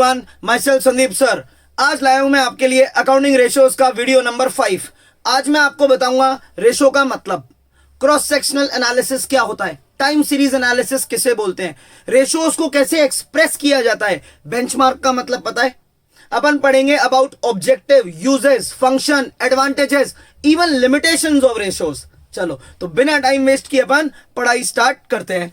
Everyone, my self Sandeep sir. आज लाया हूं मैं आपके लिए अकाउंटिंग रेशियोज का वीडियो नंबर 5। आज मैं आपको बताऊंगा रेशो का मतलब, क्रॉस सेक्शनल एनालिसिस क्या होता है, टाइम सीरीज एनालिसिस किसे बोलते हैं, रेशियोज को कैसे एक्सप्रेस किया जाता है, बेंचमार्क का मतलब पता है। अपन पढ़ेंगे about objective, uses, function, advantages, even limitations of ratios. चलो तो बिना टाइम वेस्ट किए अपन पढ़ाई स्टार्ट करते हैं।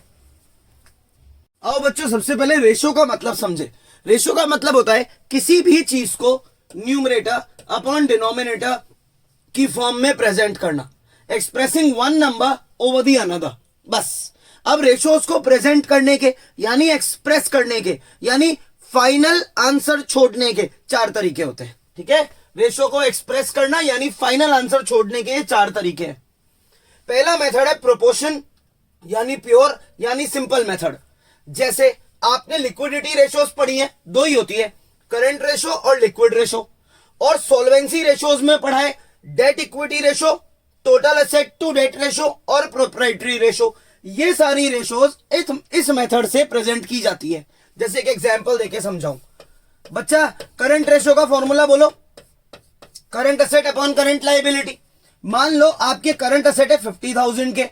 आओ बच्चों, सबसे पहले रेशो का मतलब समझे। रेशो का मतलब होता है किसी भी चीज को न्यूमरेटर अपॉन डिनोमिनेटर की फॉर्म में प्रेजेंट करना, expressing one number over the another. बस अब रेशोज को प्रेजेंट करने के यानी एक्सप्रेस करने के यानी फाइनल आंसर छोड़ने के चार तरीके होते हैं। ठीक है, रेशो को एक्सप्रेस करना यानी फाइनल आंसर छोड़ने के चार तरीके हैं। पहला मेथड है प्रोपोर्शन यानी प्योर यानी सिंपल मेथड। जैसे आपने लिक्विडिटी रेशोज पढ़ी है, दो ही होती है, करंट रेशो और लिक्विड रेशो। और सोल्वेंसी रेशोज में पढ़ा है debt equity ratio, total asset to debt ratio और प्रोप्राइटरी रेशो। ये सारी रेशोज इस मेथड से प्रेजेंट की जाती है। जैसे एक एग्जांपल देके समझाऊं। बच्चा, करंट रेशो का फॉर्मूला बोलो। Current asset upon current liability. मान लो आपके करंट एसेट है 50,000 के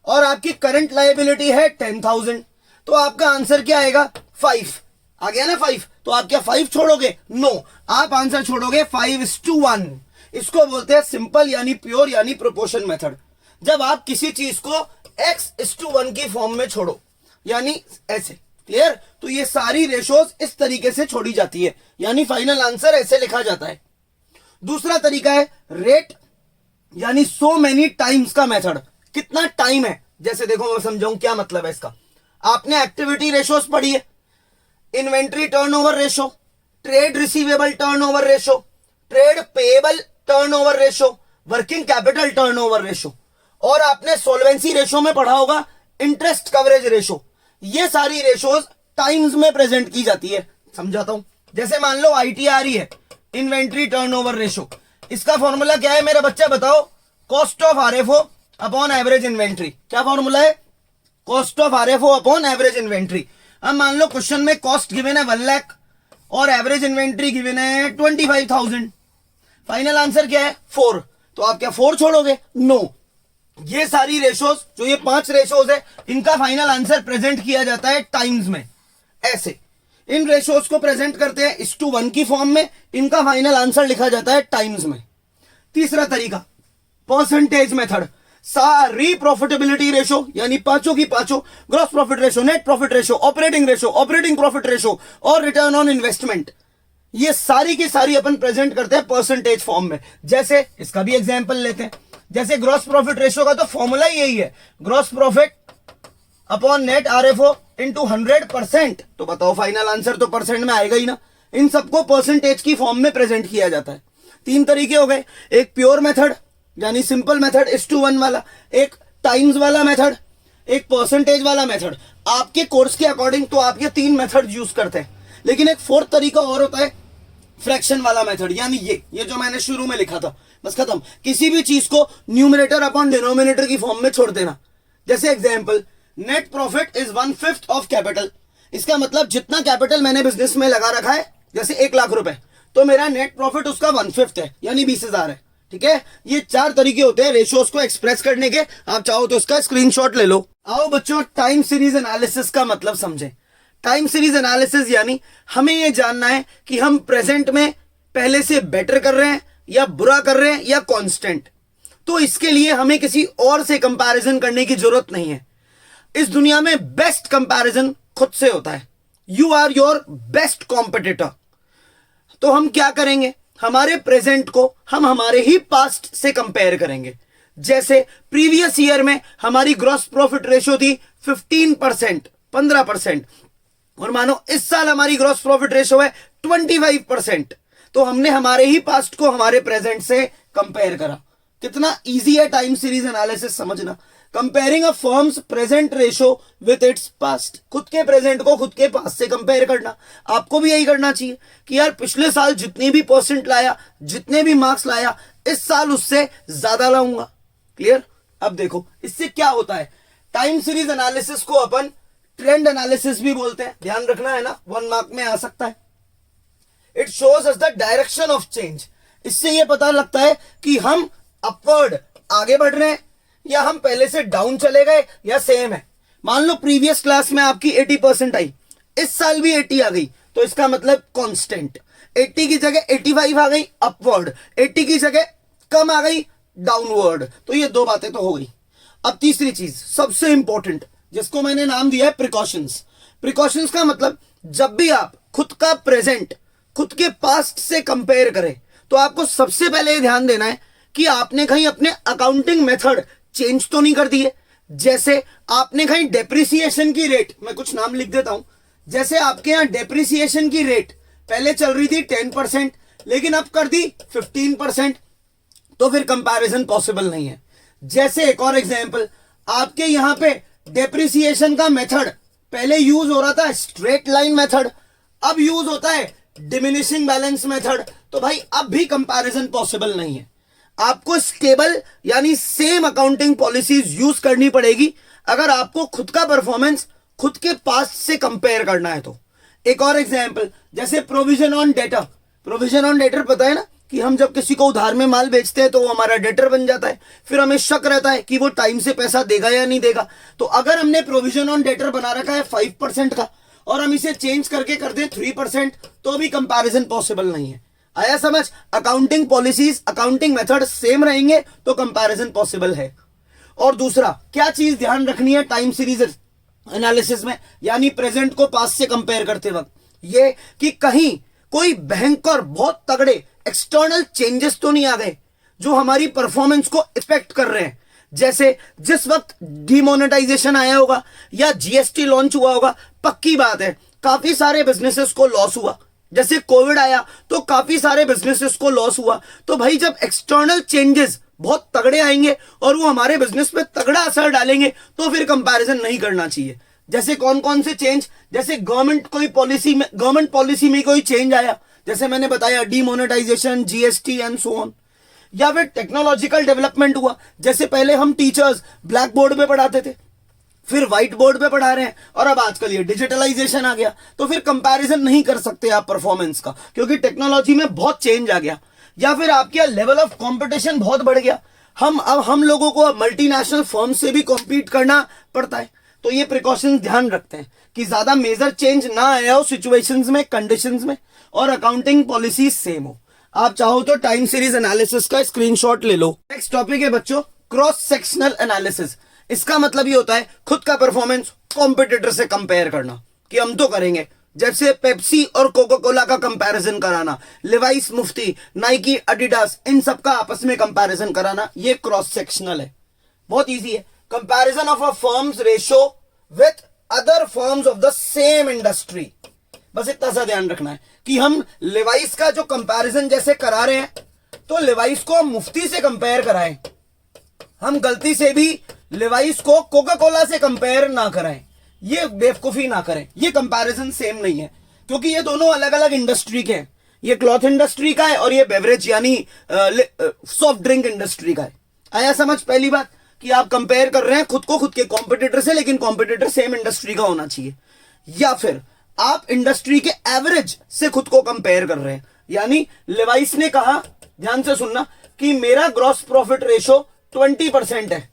और आपकी करंट लायबिलिटी है 10,000, तो आपका आंसर क्या आएगा? 5 आ गया ना। 5 तो आप क्या 5 छोड़ोगे? नो, आप आंसर छोड़ोगे 5:1। इसको बोलते हैं सिंपल यानी प्योर यानी प्रोपोर्शन मेथड। जब आप किसी चीज को x:1 की फॉर्म में छोड़ो, यानी ऐसे। क्लियर? तो ये सारी रेशोज इस तरीके से छोड़ी जाती है, यानी फाइनल आंसर ऐसे लिखा जाता है। दूसरा तरीका है रेट यानी सो मेनी टाइम्स का मेथड। कितना टाइम है, जैसे देखो मैं समझाऊं क्या मतलब है इसका। आपने एक्टिविटी रेशोज पढ़ी है, inventory turnover ratio, trade receivable turnover ratio, trade payable turnover ratio, working capital turnover ratio. और आपने सोल्वेंसी रेशो में पढ़ा होगा इंटरेस्ट कवरेज रेशो। ये सारी रेशोज टाइम्स में प्रेजेंट की जाती है। समझाता हूं। जैसे मान लो आईटीआरई है, इन्वेंट्री टर्नओवर रेशो। इसका फॉर्मूला क्या है मेरा बच्चा, बताओ? Cost of RFO upon average inventory. क्या फॉर्मूला है? Cost of RFO upon average inventory. अब मान लो क्वेश्चन में कॉस्ट गिवन है 1 लाख और एवरेज इन्वेंट्री गिवन है 25,000। फाइनल आंसर क्या है? 4। तो आप क्या 4 छोड़ोगे? नो। ये सारी रेशोज, जो ये 5 रेशोज है, इनका फाइनल आंसर प्रेजेंट किया जाता है टाइम्स में। ऐसे इन रेशोज को प्रेजेंट करते हैं 1:1 की फॉर्म में, इनका फाइनल आंसर लिखा जाता है टाइम्स में। तीसरा तरीका परसेंटेज मेथड। सारी प्रॉफिटेबिलिटी रेशो यानी पांचों की पांचों, gross profit ratio, net profit ratio, operating profit ratio और रिटर्न ऑन इन्वेस्टमेंट, ये सारी की सारी अपन प्रेजेंट करते हैं परसेंटेज फॉर्म में। जैसे इसका भी एग्जांपल लेते हैं। जैसे ग्रॉस प्रॉफिट रेशो का तो फॉर्मूला ही यही है, gross profit upon net RFO into 100%। तो बताओ फाइनल आंसर तो परसेंट में आएगा ही ना। इन सबको परसेंटेज की फॉर्म में प्रेजेंट किया जाता है। 3 तरीके हो गए, एक प्योर मेथड यानी सिंपल मेथड 1:1 वाला, एक टाइम्स वाला मेथड, एक परसेंटेज वाला मेथड। आपके कोर्स के अकॉर्डिंग तो आप ये 3 मेथड यूज करते हैं, लेकिन एक 4th तरीका और होता है फ्रैक्शन वाला मेथड, यानी ये जो मैंने शुरू में लिखा था। बस खत्म। किसी भी चीज को न्यूमरेटर अपॉन डिनोमिनेटर की फॉर्म में छोड़ देना। जैसे example, net profit is 1/5 of capital. इसका मतलब जितना कैपिटल मैंने बिजनेस में लगा रखा है, जैसे 1 लाख रुपए, तो मेरा नेट प्रॉफिट उसका 1/5 है, यानी 20,000 है। ठीक है, ये 4 तरीके होते हैं रेशोज को एक्सप्रेस करने के। आप चाहो तो इसका स्क्रीनशॉट ले लो। आओ बच्चों, टाइम सीरीज एनालिसिस का मतलब समझें। टाइम सीरीज एनालिसिस यानी हमें यह जानना है कि हम प्रेजेंट में पहले से बेटर कर रहे हैं या बुरा कर रहे हैं या कांस्टेंट। तो इसके लिए हमें किसी और से कंपैरिजन करने की जरूरत नहीं है। इस दुनिया में बेस्ट कंपैरिजन खुद से होता है। You are your best competitor. तो हम क्या करेंगे? हमारे प्रेजेंट को हम हमारे ही पास्ट से कंपेयर करेंगे। जैसे प्रीवियस ईयर में हमारी ग्रॉस प्रॉफिट रेशो थी 15%, और मानो इस साल हमारी ग्रॉस प्रॉफिट रेशो है 25%। तो हमने हमारे ही पास्ट को हमारे प्रेजेंट से कंपेयर करा। कितना इजी है टाइम सीरीज एनालिसिस समझना। Comparing a firms present ratio with its past. खुद के प्रेजेंट को खुद के पास्ट से कंपेयर करना। आपको भी यही करना चाहिए कि यार पिछले साल जितनी भी परसेंट लाया, जितने भी मार्क्स लाया, इस साल उससे ज्यादा लाऊंगा। क्लियर? अब देखो इससे क्या होता है। टाइम सीरीज एनालिसिस को अपन ट्रेंड एनालिसिस भी बोलते हैं। ध्यान रखना है ना, 1 मार्क में आ सकता है। It shows us the direction of change. इससे यह पता लगता है कि हम अपवर्ड आगे बढ़ रहे हैं या हम पहले से डाउन चले गए या सेम है। मान लो प्रीवियस क्लास में आपकी 80% आई, इस साल भी 80 आ गई, तो इसका मतलब कांस्टेंट। 80 की जगह 85 आ गई अपवर्ड, 80 की जगह कम आ गई डाउनवर्ड। तो ये दो बातें तो हो गई। अब तीसरी चीज सबसे इंपॉर्टेंट, जिसको मैंने नाम दिया है प्रिकॉशंस। प्रिकॉशंस का मतलब जब भी आप खुद का प्रेजेंट खुद के पास्ट से कंपेयर करें तो आपको सबसे पहले ध्यान देना है कि आपने कहीं अपने अकाउंटिंग मेथड चेंज तो नहीं कर दी है। जैसे आपने कहीं डेप्रिसिएशन की रेट, मैं कुछ नाम लिख देता हूं, जैसे आपके यहां डेप्रिसिएशन की रेट पहले चल रही थी 10%, लेकिन अब कर दी 15%, तो फिर कंपैरिजन पॉसिबल नहीं है। जैसे एक और एग्जांपल, आपके यहां पे डेप्रिसिएशन का मेथड पहले यूज हो रहा था स्ट्रेट लाइन मेथड, अब यूज होता है डिमिनिशिंग बैलेंस मेथड, तो भाई अब भी कंपैरिजन पॉसिबल नहीं है। आपको स्टेबल यानी सेम अकाउंटिंग पॉलिसीज यूज करनी पड़ेगी अगर आपको खुद का परफॉर्मेंस खुद के पास्ट से कंपेयर करना है तो। एक और एग्जांपल, जैसे provision on debtor. Provision on debtor पता है ना कि हम जब किसी को उधार में माल बेचते हैं तो वो हमारा डेटर बन जाता है, फिर हमें शक रहता है कि वो टाइम से पैसा देगा या नहीं देगा। तो अगर हमने प्रोविजन ऑन डेटर बना रखा है 5% का और हम इसे चेंज करके कर दें 3%, तो भी कंपैरिजन पॉसिबल नहीं है। आया समझ? Accounting policies, accounting method same रहेंगे तो कंपैरिजन पॉसिबल है। और दूसरा क्या चीज ध्यान रखनी है टाइम सीरीज एनालिसिस में, यानी प्रेजेंट को पास्ट से कंपेयर करते वक्त, ये कि कहीं कोई भयंकर बहुत तगड़े एक्सटर्नल चेंजेस तो नहीं आ गए जो हमारी परफॉर्मेंस को इफेक्ट कर रहे हैं। जैसे जिस वक्त डिमोनेटाइजेशन आया होगा या जीएसटी लॉन्च हुआ होगा, पक्की बात है काफी सारे बिजनेसेस को लॉस हुआ। जैसे कोविड आया तो काफी सारे बिजनेसेस को लॉस हुआ। तो भाई जब एक्सटर्नल चेंजेस बहुत तगड़े आएंगे और वो हमारे बिजनेस पे तगड़ा असर डालेंगे तो फिर कंपैरिजन नहीं करना चाहिए। जैसे कौन कौन से चेंज, जैसे गवर्नमेंट पॉलिसी में कोई चेंज आया, जैसे मैंने बताया demonetisation, GST and so on. या फिर टेक्नोलॉजिकल डेवलपमेंट हुआ, जैसे पहले हम टीचर्स ब्लैक बोर्ड पे पढ़ाते थे, फिर व्हाइट बोर्ड पे पढ़ा रहे हैं, और अब आजकल ये डिजिटलाइजेशन आ गया, तो फिर कंपैरिजन नहीं कर सकते आप परफॉर्मेंस का, क्योंकि टेक्नोलॉजी में बहुत चेंज आ गया। या फिर आपका लेवल ऑफ कंपटीशन बहुत बढ़ गया, हम लोगों को मल्टीनेशनल फर्म से भी कॉम्पीट करना पड़ता है। तो ये प्रिकॉशन ध्यान रखते हैं कि ज्यादा मेजर चेंज ना आया हो सिचुएशंस में, कंडीशंस में, और अकाउंटिंग पॉलिसी सेम हो। आप चाहो तो टाइम सीरीज एनालिसिस का स्क्रीनशॉट ले लो। नेक्स्ट टॉपिक है बच्चों क्रॉस सेक्शनल एनालिसिस। इसका मतलब ये होता है खुद का परफॉर्मेंस कॉम्पिटिटर से कंपेयर करना, कि हम तो करेंगे। जैसे पेप्सी और कोका कोला का कंपैरिजन कराना, लिवाइस, मुफ्ती, नाइकी, एडिडास, इन सब का आपस में कंपैरिजन कराना, ये क्रॉस सेक्शनल है। बहुत इजी है। Comparison of a firms ratio with other firms of the same industry. बस इतना सा ध्यान रखना है कि हम लिवाइस का जो कंपैरिजन जैसे करा रहे हैं तो लिवाइस को हम मुफ्ती से कंपेयर कराएं, हम गलती से भी लिवाइस को कोका कोला से कंपेयर ना कराएं, ये बेवकूफी ना करें। ये कंपैरिजन सेम नहीं है, क्योंकि ये दोनों अलग अलग इंडस्ट्री के हैं। ये क्लॉथ इंडस्ट्री का है और ये बेवरेज यानी सॉफ्ट ड्रिंक इंडस्ट्री का है। आया समझ? पहली बात कि आप कंपेयर कर रहे हैं खुद को खुद के कॉम्पिटिटर से, लेकिन कॉम्पिटिटर सेम इंडस्ट्री का होना चाहिए। या फिर आप इंडस्ट्री के एवरेज से खुद को कंपेयर कर रहे हैं, यानी लिवाइस ने कहा, ध्यान से सुनना, कि मेरा ग्रॉस प्रॉफिट रेशो 20% है।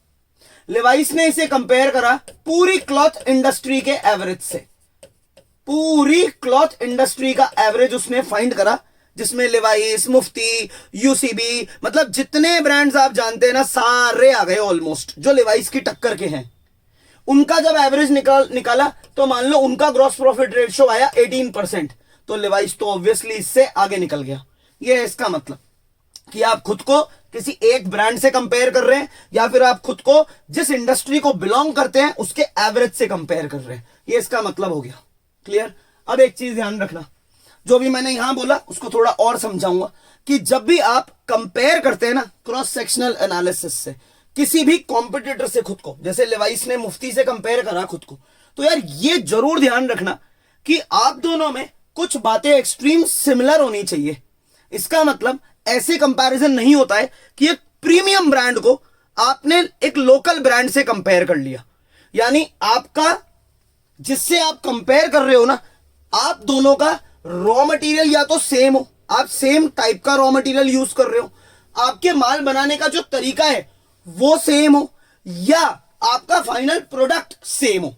लिवाइस ने इसे कंपेयर करा पूरी क्लॉथ इंडस्ट्री के एवरेज से। पूरी क्लॉथ इंडस्ट्री का एवरेज उसने फाइंड करा, जिसमें लिवाइस, मुफ्ती, यूसीबी, मतलब जितने ब्रांड्स आप जानते हैं ना, सारे आ गए ऑलमोस्ट जो लिवाइस की टक्कर के हैं। उनका जब एवरेज निकाला तो मान लो उनका ग्रॉस प्रॉफिट रेशियो आया 18%, तो लिवाइस तो ऑब्वियसली इससे आगे निकल गया। ये है इसका मतलब कि आप खुद को किसी एक ब्रांड से कंपेयर कर रहे हैं, या फिर आप खुद को जिस इंडस्ट्री को बिलोंग करते हैं उसके एवरेज से कंपेयर कर रहे हैं। ये इसका मतलब हो गया। क्लियर? अब एक चीज ध्यान रखना, जो भी मैंने यहां बोला उसको थोड़ा और समझाऊंगा, कि जब भी आप कंपेयर करते हैं ना क्रॉस सेक्शनल एनालिसिस से किसी भी कॉम्पिटिटर से खुद को, जैसे लिवाइस ने मुफ्ती से कंपेयर करा खुद को, तो यार ये जरूर ध्यान रखना कि आप दोनों में कुछ बातें एक्सट्रीम सिमिलर होनी चाहिए। इसका मतलब ऐसे कंपैरिजन नहीं होता है कि एक प्रीमियम ब्रांड को आपने एक लोकल ब्रांड से कंपेयर कर लिया, यानी आपका जिससे आप कंपेयर कर रहे हो ना, आप दोनों का रॉ मटेरियल या तो सेम हो, आप सेम टाइप का रॉ मटेरियल यूज कर रहे हो, आपके माल बनाने का जो तरीका है वो सेम हो, या आपका फाइनल प्रोडक्ट सेम हो।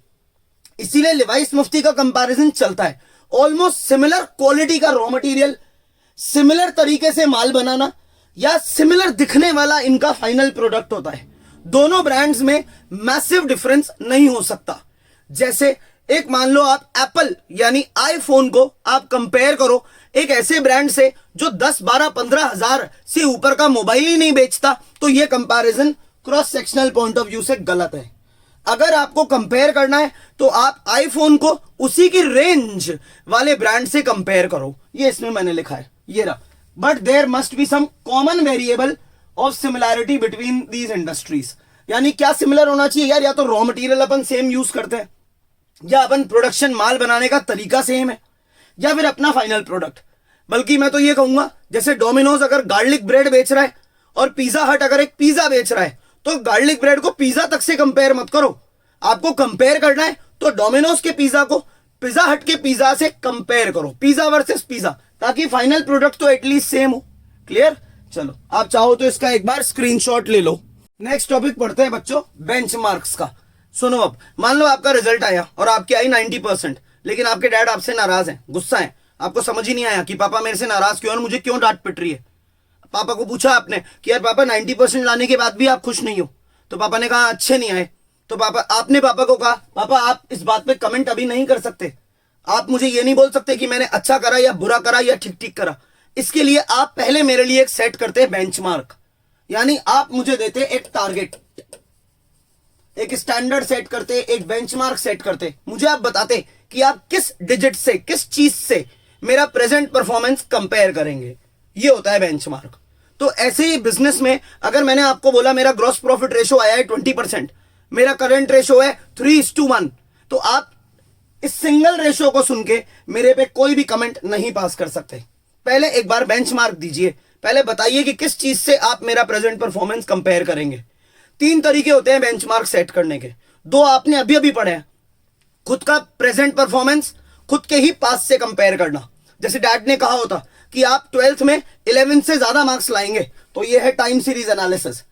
इसीलिए लिवाइस मुफ्ती का कंपैरिजन चलता है। ऑलमोस्ट सिमिलर क्वालिटी का रॉ मटेरियल, सिमिलर तरीके से माल बनाना, या सिमिलर दिखने वाला इनका फाइनल प्रोडक्ट होता है। दोनों ब्रांड्स में मैसिव डिफरेंस नहीं हो सकता। जैसे एक मान लो आप एप्पल यानी आईफोन को आप कंपेयर करो एक ऐसे ब्रांड से जो 10, 12, 15 हजार से ऊपर का मोबाइल ही नहीं बेचता, तो यह comparison cross sectional point of view से गलत है। अगर आपको कंपेयर करना है तो आप आईफोन को उसी की रेंज वाले ब्रांड से कंपेयर करो। ये इसमें मैंने लिखा है, ये रहा। But there must be some common variable of similarity between these industries. यानी क्या सिमिलर होना चाहिए यार? या तो रॉ मटेरियल अपन सेम यूज करते हैं, या अपन प्रोडक्शन माल बनाने का तरीका सेम है, या फिर अपना फाइनल प्रोडक्ट। बल्कि मैं तो ये कहूंगा, जैसे डोमिनोज अगर गार्लिक ब्रेड बेच रहा है और पिज्जा हट अगर एक पिज्जा बेच रहा है, तो गार्लिक ब्रेड को पिज्जा तक से कंपेयर मत करो। आपको कंपेयर करना है तो डोमिनोज के पिज्जा को पिज्जा हट के पिज्जा से कंपेयर करो, पिज्जा वर्सेस पिज्जा, ताकि फाइनल प्रोडक्ट तो एटलीस्ट सेम हो। क्लियर? चलो, आप चाहो तो इसका एक बार स्क्रीनशॉट ले लो। नेक्स्ट टॉपिक पढ़ते हैं बच्चों, बेंचमार्क्स का। सुनो, अब मान लो आपका रिजल्ट आया और आपकी आई 90%, लेकिन आपके डैड आपसे नाराज हैं, गुस्सा है, आपको समझ ही नहीं आया कि पापा मेरे से नाराज क्यों और मुझे क्यों डांट पिट रही है। पापा को पूछा आपने कि यार पापा 90% लाने के बाद भी आप खुश नहीं हो, तो पापा ने कहा अच्छे नहीं आए। तो आपने पापा को कहा पापा आप इस बात पे कमेंट अभी नहीं कर सकते, आप मुझे ये नहीं बोल सकते कि मैंने अच्छा करा या बुरा करा या ठीक ठीक करा। इसके लिए आप पहले मेरे लिए एक सेट करते बेंचमार्क, यानी आप मुझे देते एक टारगेट, एक स्टैंडर्ड सेट करते, एक बेंचमार्क सेट करते। मुझे आप बताते कि आप किस डिजिट से, किस चीज से मेरा प्रेजेंट परफॉर्मेंस कंपेयर करेंगे। ये होता है बेंचमार्क। तो ऐसे ही बिजनेस में अगर मैंने आपको बोला मेरा ग्रॉस प्रॉफिट रेशो आया है 20%, मेरा करंट रेशो है 3:1, तो आप इस सिंगल रेशो को सुन के मेरे पे कोई भी कमेंट नहीं पास कर सकते। पहले एक बार बेंचमार्क दीजिए, पहले बताइए कि किस चीज से आप मेरा प्रेजेंट परफॉर्मेंस कंपेयर करेंगे। 3 तरीके होते हैं बेंचमार्क सेट करने के, 2 आपने अभी अभी पढ़े हैं। खुद का प्रेजेंट परफॉर्मेंस खुद के ही पास से कंपेयर करना। जैसे डैड ने कहा होता कि आप 12th में 11 से ज्यादा मार्क्स लाएंगे, तो ये है टाइम सीरीज एनालिसिस।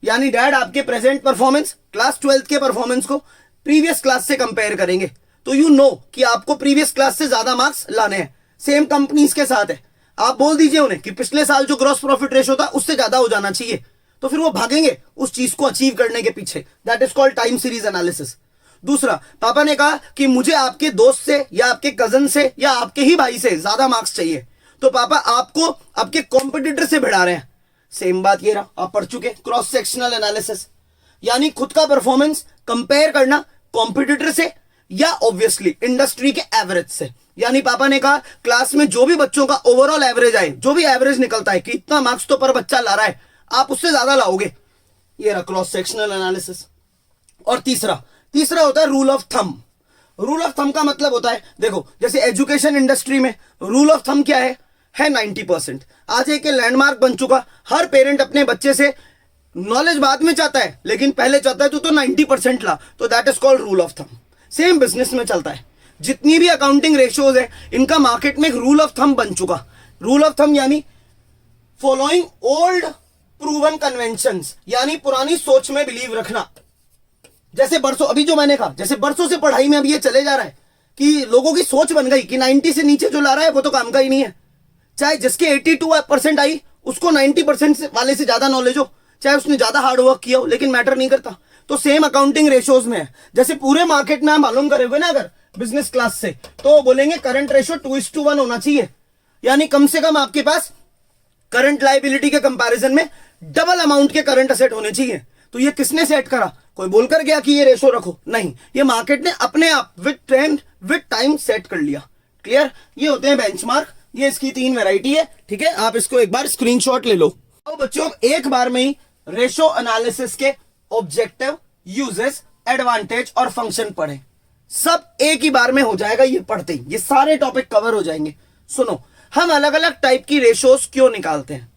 यानी डैड आपके प्रेजेंट परफॉर्मेंस क्लास 12th के परफॉर्मेंस को प्रीवियस क्लास से कंपेयर करेंगे, तो यू नो कि आपको प्रीवियस क्लास से ज्यादा मार्क्स लाने हैं। सेम कंपनीज के साथ है, आप बोल दीजिए उन्हें कि पिछले साल जो ग्रॉस प्रॉफिट रेशो था उससे ज्यादा हो जाना चाहिए, तो फिर वो भागेंगे उस चीज को अचीव करने के पीछे। That is called time series analysis. दूसरा, पापा ने कहा कि मुझे आपके दोस्त से या आपके कजन से या आपके ही भाई से ज्यादा मार्क्स चाहिए, तो पापा आपको आपके कॉम्पिटिटर से भिड़ा रहे हैं। सेम बात ये रहा, आप पढ़ चुके क्रॉस सेक्शनल एनालिसिस, यानी खुद का परफॉर्मेंस कंपेयर करना कॉम्पिटिटर से या ऑब्वियसली इंडस्ट्री के एवरेज से। यानी पापा ने कहा क्लास में जो भी बच्चों का ओवरऑल एवरेज आए, जो भी एवरेज निकलता है कि इतना मार्क्स तो पर बच्चा ला रहा है, आप उससे ज्यादा लाओगे। ये रहा क्रॉस सेक्शनल एनालिसिस। और तीसरा होता है rule of thumb. Rule of thumb का मतलब होता है, देखो जैसे एजुकेशन इंडस्ट्री में रूल ऑफ थंब क्या है 90%। आज एक लैंडमार्क बन चुका, हर पेरेंट अपने बच्चे से नॉलेज बाद में चाहता है, लेकिन पहले चाहता है तो 90% ला, तो that is called rule of thumb. Same business में चलता है, जितनी भी अकाउंटिंग रेशियोज है इनका मार्केट में एक रूल ऑफ थंब बन चुका। रूल ऑफ थंब यानी फॉलोइंग ओल्ड प्रूवन कन्वेंशंस, यानी पुरानी सोच में बिलीव रखना। जैसे बरसों, अभी जो मैंने कहा, जैसे बरसों से पढ़ाई में अभी ये चले जा रहा है कि लोगों की सोच बन गई कि 90 से नीचे जो ला रहा है वो तो काम का ही नहीं है। चाहे जिसके 82% आई उसको 90% वाले से ज्यादा नॉलेज हो, चाहे उसने ज्यादा हार्ड वर्क किया हो, लेकिन मैटर नहीं करता। तो सेम अकाउंटिंग रेशियोज में है। जैसे पूरे मार्केट में आप मालूम करोगे ना अगर बिजनेस क्लास से, तो बोलेंगे करंट रेशियो 2:1 होना चाहिए, यानी कम से कम आपके पास करंट लायबिलिटी के कंपैरिजन में डबल अमाउंट के करंट असेट होने चाहिए। तो ये किसने सेट करा? कोई बोलकर गया कि ये रेशो रखो? नहीं, ये मार्केट ने अपने आप with trend with time set कर लिया। क्लियर? ये होते हैं बेंचमार्क। ये इसकी 3 वैरायटी है, ठीक है। आप इसको एक बार स्क्रीनशॉट ले लो। तो बच्चों एक बार में ही रेशो एनालिसिस के ऑब्जेक्टिव, यूजेस, एडवांटेज और फंक्शन पढ़े, सब एक ही बार में हो जाएगा। ये पढ़ते ही ये सारे टॉपिक कवर हो जाएंगे। सुनो, हम अलग अलग टाइप की रेशोज क्यों निकालते हैं?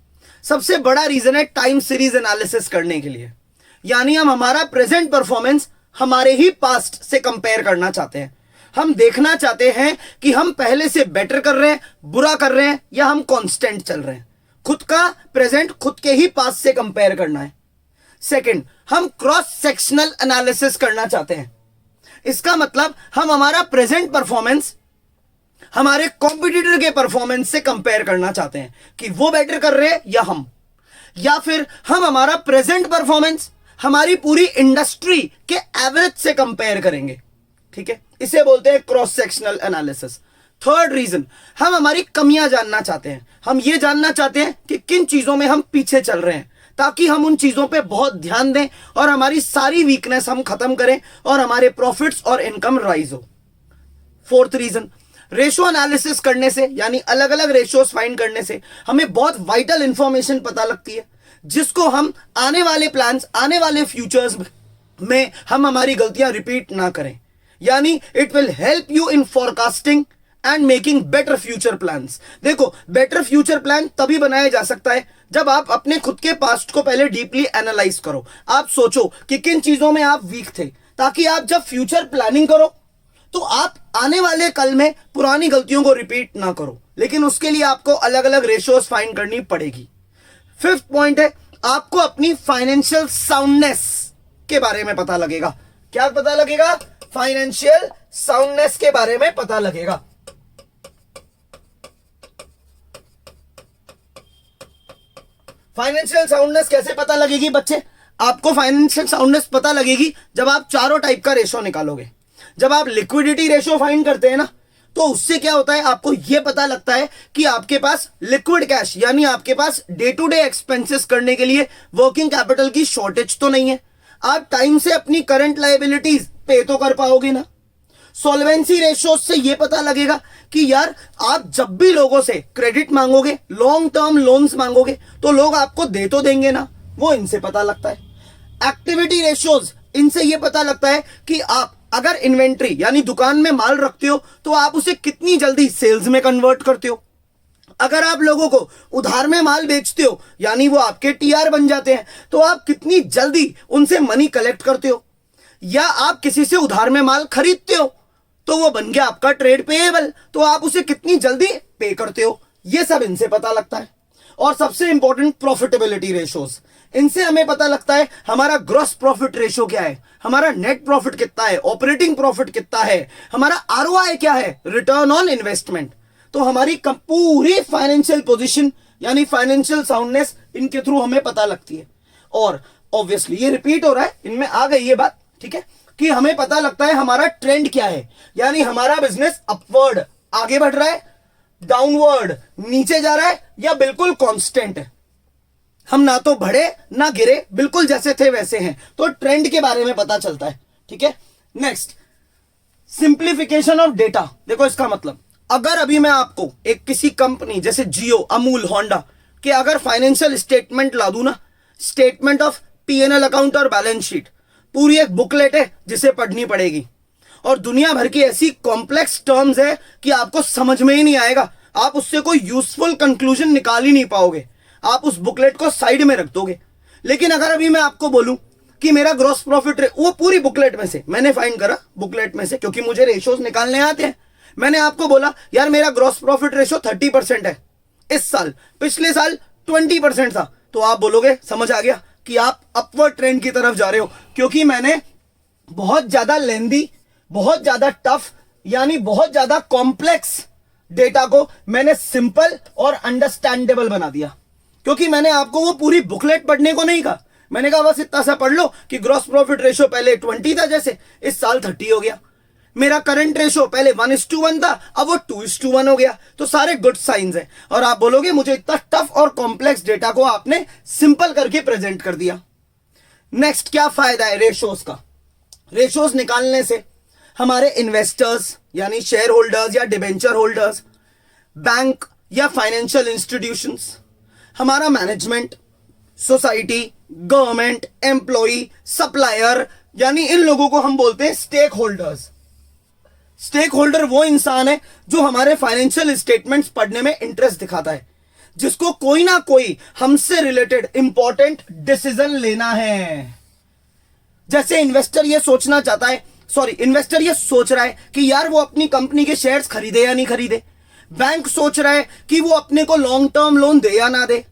सबसे बड़ा रीजन है टाइम सीरीज एनालिसिस करने के लिए, यानी हम हमारा प्रेजेंट परफॉर्मेंस हमारे ही पास्ट से कंपेयर करना चाहते हैं। हम देखना चाहते हैं कि हम पहले से बेटर कर रहे हैं, बुरा कर रहे हैं, या हम कांस्टेंट चल रहे हैं। खुद का प्रेजेंट खुद के ही पास से कंपेयर करना है। सेकंड, हम क्रॉस सेक्शनल एनालिसिस करना चाहते हैं। इसका मतलब हम हमारा प्रेजेंट परफॉर्मेंस हमारे कॉम्पिटिटर के परफॉर्मेंस से कंपेयर करना चाहते हैं कि वो बेटर कर रहे हैं या हम, या फिर हम हमारा प्रेजेंट परफॉर्मेंस हमारी पूरी इंडस्ट्री के एवरेज से कंपेयर करेंगे। ठीक है, इसे बोलते हैं cross sectional analysis. Third reason, हम हमारी कमियां जानना चाहते हैं। हम ये जानना चाहते हैं कि किन चीजों में हम पीछे चल रहे हैं, ताकि हम उन चीजों पे बहुत ध्यान दें और हमारी सारी वीकनेस हम खत्म करें और हमारे प्रॉफिट्स और इनकम राइज हो। फोर्थ रीजन, रेशो एनालिसिस करने से, यानी अलग अलग रेशियोज फाइंड करने से हमें बहुत वाइटल इंफॉर्मेशन पता लगती है, जिसको हम आने वाले प्लान्स, आने वाले फ्यूचर्स में हम हमारी गलतियां रिपीट ना करें। यानी it will help you in forecasting and making better future plans. देखो, बेटर फ्यूचर प्लान तभी बनाया जा सकता है जब आप अपने खुद के पास्ट को पहले डीपली एनालाइज करो। आप सोचो कि किन चीजों में आप वीक थे, ताकि आप जब फ्यूचर प्लानिंग करो तो आप आने वाले कल में पुरानी गलतियों को रिपीट ना करो। लेकिन उसके लिए आपको अलग अलग रेशियोज फाइंड करनी पड़ेगी। फिफ्थ पॉइंट है, आपको अपनी फाइनेंशियल साउंडनेस के बारे में पता लगेगा। क्या पता लगेगा? फाइनेंशियल साउंडनेस के बारे में पता लगेगा। फाइनेंशियल साउंडनेस कैसे पता लगेगी बच्चे? आपको फाइनेंशियल साउंडनेस पता लगेगी जब आप चारों टाइप का रेशो निकालोगे। जब आप लिक्विडिटी रेशो फाइंड करते हैं ना, तो उससे क्या होता है, आपको यह पता लगता है कि आपके पास लिक्विड कैश, यानी आपके पास डे टू डे एक्सपेंसेस करने के लिए वर्किंग कैपिटल की शॉर्टेज तो नहीं है। आप टाइम से अपनी करंट लायबिलिटीज पे तो कर पाओगे ना। सॉल्वेंसी रेशो से यह पता लगेगा कि यार, आप जब भी लोगों से क्रेडिट मांगोगे, लॉन्ग टर्म लोन्स मांगोगे, तो लोग आपको दे तो देंगे ना। वो इनसे पता लगता है। एक्टिविटी रेशियोज, इनसे यह पता लगता है कि आप अगर इन्वेंट्री यानी दुकान में माल रखते हो तो आप उसे कितनी जल्दी सेल्स में कन्वर्ट करते हो। अगर आप लोगों को उधार में माल बेचते हो, यानी वो आपके टीआर बन जाते हैं, तो आप कितनी जल्दी उनसे मनी कलेक्ट करते हो। या आप किसी से उधार में माल खरीदते हो तो वो बन गया आपका ट्रेड पेएबल, तो आप उसे कितनी जल्दी पे करते हो। ये सब इनसे पता लगता है। और सबसे इंपॉर्टेंट, प्रॉफिटेबिलिटी रेशोज, इनसे हमें पता लगता है हमारा ग्रॉस प्रॉफिट रेशो क्या है, हमारा नेट प्रॉफिट कितना है, ऑपरेटिंग प्रॉफिट कितना है, हमारा आरओआई क्या है, रिटर्न ऑन इन्वेस्टमेंट। तो हमारी पूरी फाइनेंशियल पोजीशन यानी फाइनेंशियल साउंडनेस इनके थ्रू हमें पता लगती है। और ऑब्वियसली ये रिपीट हो रहा है, इनमें आ गई ये बात, ठीक है, कि हमें पता लगता है हमारा ट्रेंड क्या है, यानी हमारा बिजनेस अपवर्ड आगे बढ़ रहा है, डाउनवर्ड नीचे जा रहा है, या बिल्कुल कांस्टेंट है। हम ना तो बढ़े ना गिरे, बिल्कुल जैसे थे वैसे हैं। तो ट्रेंड के बारे में पता चलता है। ठीक है, नेक्स्ट, सिंप्लीफिकेशन ऑफ डेटा। देखो इसका मतलब, अगर अभी मैं आपको एक किसी कंपनी जैसे जियो, अमूल, होंडा के अगर फाइनेंशियल स्टेटमेंट ला दूं ना, स्टेटमेंट ऑफ पीएनएल अकाउंट और बैलेंस शीट, पूरी एक बुकलेट है जिसे पढ़नी पड़ेगी, और दुनिया भर की ऐसी कॉम्प्लेक्स टर्म्स है कि आपको समझ में ही नहीं आएगा। आप उससे कोई यूजफुल कंक्लूजन निकाल ही नहीं पाओगे। आप उस बुकलेट को साइड में रख दोगे। लेकिन अगर अभी मैं आपको बोलूं कि मेरा ग्रॉस प्रॉफिट, वो पूरी बुकलेट में से मैंने फाइंड करा, बुकलेट में से, क्योंकि मुझे रेशोज निकालने आते हैं। मैंने आपको बोला यार मेरा ग्रॉस प्रॉफिट रेशो 30% है इस साल, पिछले साल 20% था, तो आप बोलोगे समझ आ गया कि आप अपवर्ड ट्रेंड की तरफ जा रहे हो, क्योंकि मैंने बहुत ज्यादा लेंदी, बहुत ज्यादा टफ, यानी बहुत ज्यादा कॉम्प्लेक्स डेटा को मैंने सिंपल और अंडरस्टैंडेबल बना दिया। क्योंकि मैंने आपको वो पूरी बुकलेट पढ़ने को नहीं कहा, मैंने कहा बस इतना सा पढ़ लो कि ग्रॉस प्रॉफिट रेशो पहले 20 था, जैसे इस साल 30 हो गया। मेरा करंट रेशो पहले 1:1 था, अब वो 2:1 हो गया। तो सारे गुड साइंस हैं। और आप बोलोगे मुझे इतना टफ और कॉम्प्लेक्स डेटा को आपने सिंपल करके प्रेजेंट कर दिया। नेक्स्ट, क्या फायदा है रेशोज का? रेशोज निकालने से हमारे इन्वेस्टर्स यानी शेयर होल्डर्स या डिबेंचर होल्डर्स, बैंक या फाइनेंशियल इंस्टीट्यूशंस, हमारा management, society, government, employee, supplier, यानी इन लोगों को हम बोलते हैं स्टेक होल्डर्स। स्टेक होल्डर वो इंसान है जो हमारे फाइनेंशियल स्टेटमेंट्स पढ़ने में इंटरेस्ट दिखाता है, जिसको कोई ना कोई हमसे रिलेटेड इंपॉर्टेंट डिसीजन लेना है। जैसे इन्वेस्टर ये सोचना चाहता है सॉरी, इन्वेस्टर ये सोच रहा है कि यार वो अपनी कंपनी के शेयर्स खरीदे या नहीं खरीदे। बैंक सोच रहा है कि वो अपने को लॉन्ग टर्म लोन दे या ना दे।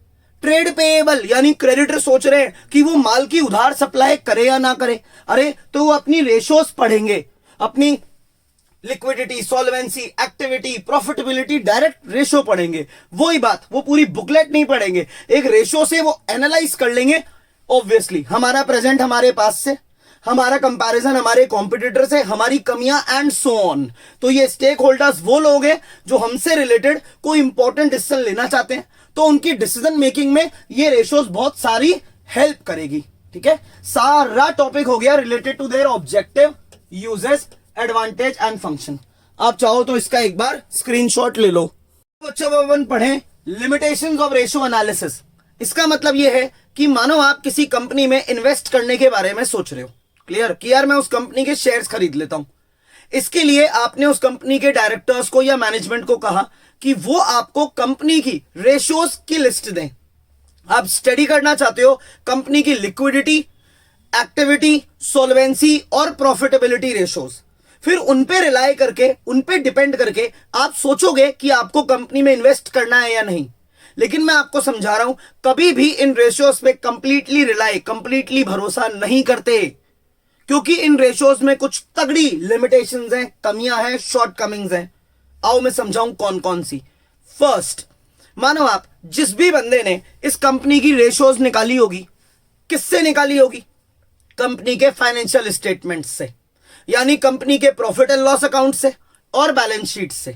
ट्रेड पेएबल यानी क्रेडिटर सोच रहे हैं कि वो माल की उधार सप्लाई करे या ना करे। अरे तो वो अपनी रेशोज पढ़ेंगे, अपनी liquidity, solvency, activity, profitability, direct ratio पढ़ेंगे। वही बात, वो पूरी बुकलेट नहीं पढ़ेंगे, एक रेशो से वो एनालाइज कर लेंगे। ऑब्वियसली हमारा प्रेजेंट हमारे पास से, हमारा कंपैरिजन हमारे कॉम्पिटिटर से, हमारी कमियां एंड सो ऑन। तो ये स्टेक होल्डर्स वो लोग हैं जो हमसे रिलेटेड कोई इंपॉर्टेंट डिसीजन लेना चाहते हैं, तो उनकी डिसीजन मेकिंग में ये रेशोज बहुत सारी हेल्प करेगी। ठीक है, सारा टॉपिक हो गया related to their objective, uses, advantage and function. आप चाहो तो इसका एक बार स्क्रीनशॉट ले लो। बच्चों अपन पढ़ें लिमिटेशंस ऑफ रेशो एनालिसिस। इसका मतलब यह है कि मानो आप किसी कंपनी में इन्वेस्ट करने के बारे में सोच रहे हो, क्लियर, कि यार मैं उस कंपनी के शेयर्स खरीद लेता हूं। इसके लिए आपने उस कंपनी के डायरेक्टर्स को या मैनेजमेंट को कहा कि वो आपको कंपनी की रेशोज की लिस्ट दें। आप स्टडी करना चाहते हो कंपनी की लिक्विडिटी, एक्टिविटी, सोल्वेंसी और प्रॉफिटेबिलिटी रेशोज। फिर उन पे रिलाई करके, उन पे डिपेंड करके आप सोचोगे कि आपको कंपनी में इन्वेस्ट करना है या नहीं। लेकिन मैं आपको समझा रहा हूं, कभी भी इन रेशियोज पे कंप्लीटली रिलाई, कंप्लीटली भरोसा नहीं करते, क्योंकि इन रेशियोज में कुछ तगड़ी लिमिटेशंस हैं, कमियां हैं, शॉर्टकमिंग्स हैं। आओ मैं समझाऊं कौन कौन सी। फर्स्ट, मानो आप जिस भी बंदे ने इस कंपनी की रेशियोज निकाली होगी, किससे निकाली होगी? कंपनी के फाइनेंशियल स्टेटमेंट से, यानी कंपनी के प्रॉफिट एंड लॉस अकाउंट से और बैलेंस शीट से।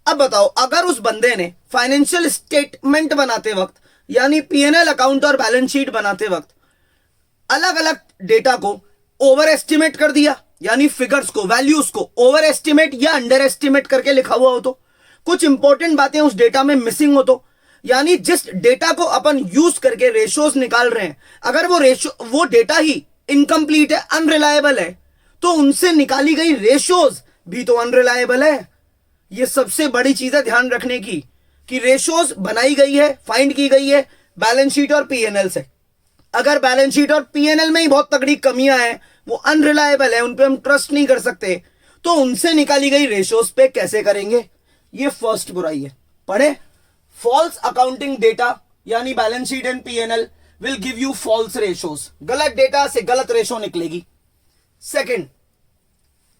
अब बताओ, अगर उस बंदे ने फाइनेंशियल स्टेटमेंट बनाते वक्त यानी पीएनएल अकाउंट और बैलेंस शीट बनाते वक्त अलग अलग डेटा को ओवर एस्टिमेट कर दिया, यानी फिगर्स को, वैल्यूज को ओवर एस्टिमेट या अंडर एस्टिमेट करके लिखा हुआ हो, तो कुछ इंपॉर्टेंट बातें उस डेटा में मिसिंग हो, तो यानी जिस डेटा को अपन यूज करके रेशियोज निकाल रहे हैं, अगर वो डेटा ही इनकम्प्लीट है, अनरिलायबल है, तो उनसे निकाली गई रेशियोज भी तो अनरिलायबल है। ये सबसे बड़ी चीज है ध्यान रखने की, कि रेशियोज बनाई गई है, फाइंड की गई है बैलेंस शीट और पीएनएल से। अगर बैलेंस शीट और पीएनएल में ही बहुत तगड़ी कमियां हैं, वो अनरिलायबल है, उन पे हम ट्रस्ट नहीं कर सकते, तो उनसे निकाली गई रेशियोज पे कैसे करेंगे? ये फर्स्ट बुराई है। पढ़े, फॉल्स अकाउंटिंग डेटा यानी balance sheet and PNL will give you false ratios. गलत डेटा से गलत रेशियो निकलेगी। सेकंड,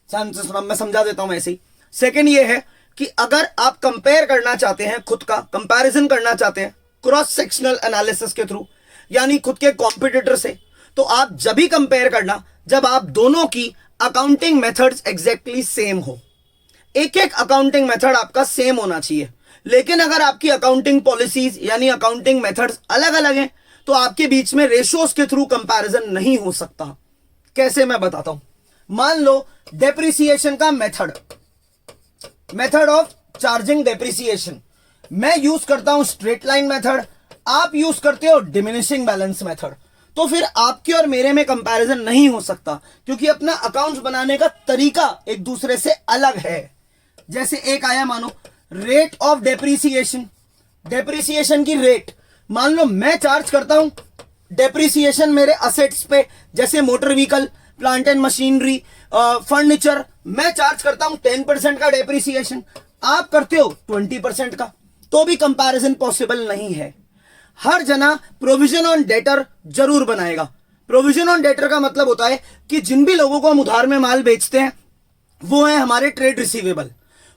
मैं समझा देता हूं ऐसे ही। सेकंड ये है कि अगर आप कंपेयर करना चाहते हैं, खुद का कंपैरिजन करना चाहते हैं क्रॉस सेक्शनल एनालिसिस के थ्रू, यानी खुद के कॉम्पिटिटर से, तो आप जब भी कंपेयर करना जब आप दोनों की अकाउंटिंग मेथड्स एग्जैक्टली सेम हो। एक एक अकाउंटिंग मेथड आपका सेम होना चाहिए। लेकिन अगर आपकी अकाउंटिंग पॉलिसीज यानी अकाउंटिंग मेथड्स अलग अलग हैं, तो आपके बीच में रेशियोज के थ्रू कंपैरिजन नहीं हो सकता। कैसे, मैं बताता हूं। मान लो डेप्रिसिएशन का मेथड ऑफ चार्जिंग डेप्रिसिएशन, मैं यूज करता हूं स्ट्रेट लाइन मेथड, आप यूज करते हो डिमिनिशिंग बैलेंस मेथड। तो फिर आपके और मेरे में कंपैरिजन नहीं हो सकता, क्योंकि अपना अकाउंट्स बनाने का तरीका एक दूसरे से अलग है। जैसे एक आया, मानो रेट ऑफ डेप्रिसिएशन, डेप्रिसिएशन की रेट, मान लो मैं चार्ज करता हूं डेप्रिसिएशन मेरे असेट्स पे, जैसे motor vehicle, plant and machinery, furniture, मैं चार्ज करता हूं 10% का डेप्रिसिएशन, आप करते हो 20% का, तो भी कंपैरिजन पॉसिबल नहीं है। हर जना प्रोविजन ऑन डेटर जरूर बनाएगा। प्रोविजन ऑन डेटर का मतलब होता है कि जिन भी लोगों को हम उधार में माल बेचते हैं, वो है हमारे ट्रेड रिसीवेबल।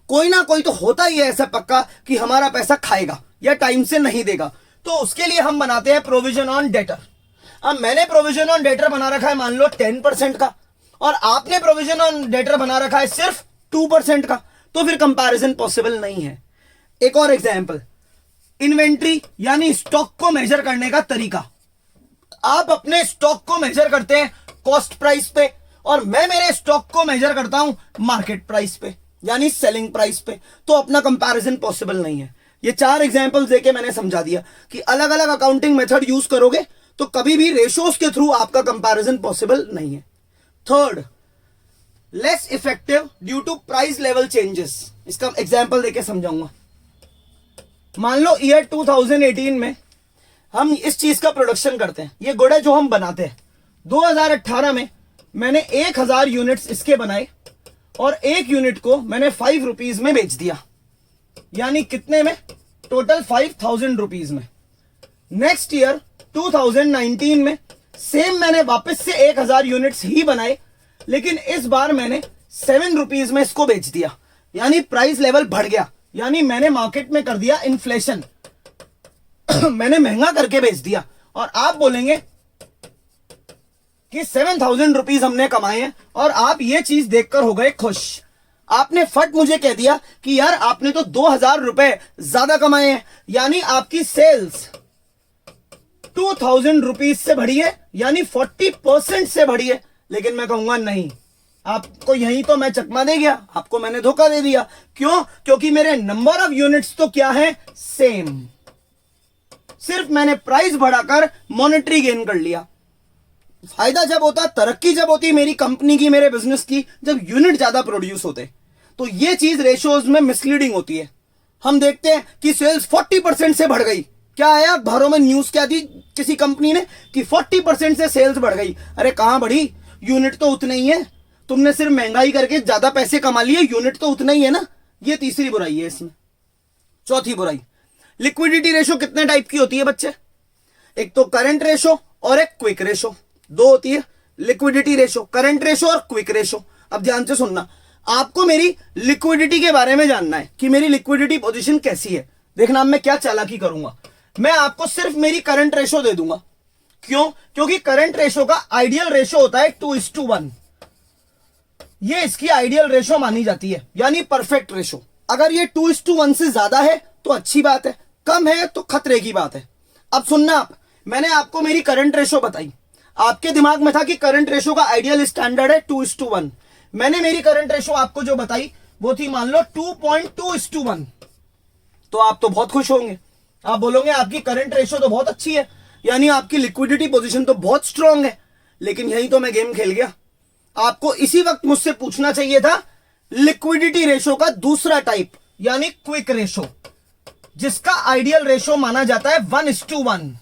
कोई ना कोई तो होता ही है ऐसा पक्का कि हमारा पैसा खाएगा या टाइम से नहीं देगा, तो उसके लिए हम बनाते हैं प्रोविजन ऑन डेटर। अब मैंने प्रोविजन ऑन डेटर बना रखा है मान लो 10% का, और आपने प्रोविजन ऑन डेटर बना रखा है सिर्फ 2% का, तो फिर कंपैरिजन पॉसिबल नहीं है। एक और एग्जांपल, इन्वेंट्री यानी स्टॉक को मेजर करने का तरीका। आप अपने स्टॉक को मेजर करते हैं कॉस्ट प्राइस पे, और मैं मेरे स्टॉक को मेजर करता हूं मार्केट प्राइस पे यानी सेलिंग प्राइस पे, तो अपना कंपैरिजन पॉसिबल नहीं है। ये 4 एग्जांपल्स देके मैंने समझा दिया कि अलग अलग अकाउंटिंग मेथड यूज करोगे तो कभी भी रेशियोज के थ्रू आपका कंपैरिजन पॉसिबल नहीं है। Third, less effective due to price level changes. इसका एग्जांपल देके समझाऊंगा। मान लो ईयर 2018 में हम इस चीज का प्रोडक्शन करते हैं, ये गुड़ है जो हम बनाते हैं। 2018 में मैंने 1000 यूनिट्स इसके बनाए, और एक यूनिट को मैंने 5 रुपीज में बेच दिया, यानी कितने में? टोटल 5000 रुपीज में। नेक्स्ट ईयर 2019 में सेम मैंने वापस से 1000 यूनिट्स ही बनाए, लेकिन इस बार मैंने 7 रुपीज में इसको बेच दिया, यानी प्राइस लेवल बढ़ गया, यानी मैंने मार्केट में कर दिया इन्फ्लेशन मैंने महंगा करके बेच दिया। और आप बोलेंगे कि 7000 रुपीज हमने कमाए हैं और आप ये चीज देखकर हो गए खुश। आपने फट मुझे कह दिया कि यार आपने तो 2000 रुपए ज्यादा कमाए हैं, यानी आपकी सेल्स 2000 रुपीज से बढ़ी है, यानी 40% से बढ़ी है। लेकिन मैं कहूंगा नहीं, आपको यही तो मैं चकमा दे गया, आपको मैंने धोखा दे दिया। क्यों? क्योंकि मेरे नंबर ऑफ यूनिट्स तो क्या है? सेम। सिर्फ मैंने प्राइस बढ़ाकर मॉनेटरी गेन कर लिया। फायदा जब होता, तरक्की जब होती मेरी कंपनी की, मेरे बिजनेस की, जब यूनिट ज्यादा प्रोड्यूस होते। तो ये चीज रेशियोज में मिसलीडिंग होती है। हम देखते हैं कि सेल्स 40% से बढ़ गई। क्या आया अखबारों में, न्यूज क्या दी किसी कंपनी ने कि 40% से सेल्स बढ़ गई। अरे कहां बढ़ी? यूनिट तो उतने ही है, तुमने सिर्फ महंगाई करके ज्यादा पैसे कमा लिए, यूनिट तो उतना ही है ना। ये तीसरी बुराई है इसमें। चौथी बुराई, लिक्विडिटी रेशो कितने टाइप की होती है बच्चे? एक तो करंट रेशो और एक क्विक रेशो, दो होती है लिक्विडिटी रेशो, करंट रेशो और क्विक रेशो। अब ध्यान से सुनना, आपको मेरी लिक्विडिटी के बारे में जानना है कि मेरी लिक्विडिटी पोजीशन कैसी है। देखना अब मैं क्या चालाकी करूंगा, मैं आपको सिर्फ मेरी करंट रेशो दे दूंगा। क्यों? क्योंकि करंट रेशो का आइडियल रेशो होता है 2:1। ये इसकी आइडियल रेशो मानी जाती है, यानी परफेक्ट रेशो। अगर ये 2:1 से ज्यादा है तो अच्छी बात है, कम है तो खतरे की बात है। अब सुनना आप, मैंने आपको मेरी करंट रेशो बताई, आपके दिमाग में था कि करंट रेशो का आइडियल स्टैंडर्ड है 2:1। मैंने मेरी करंट रेशो आपको जो बताई वो थी मान लो 2.2:1। तो आप तो बहुत खुश होंगे, आप बोलोगे आपकी करंट रेशो तो बहुत अच्छी है, यानी आपकी लिक्विडिटी पोजीशन तो बहुत स्ट्रांग है। लेकिन यही तो मैं गेम खेल गया। आपको इसी वक्त मुझसे पूछना चाहिए था लिक्विडिटी रेशो का दूसरा टाइप, यानी क्विक रेशो, जिसका आइडियल रेशो माना जाता है 1:1।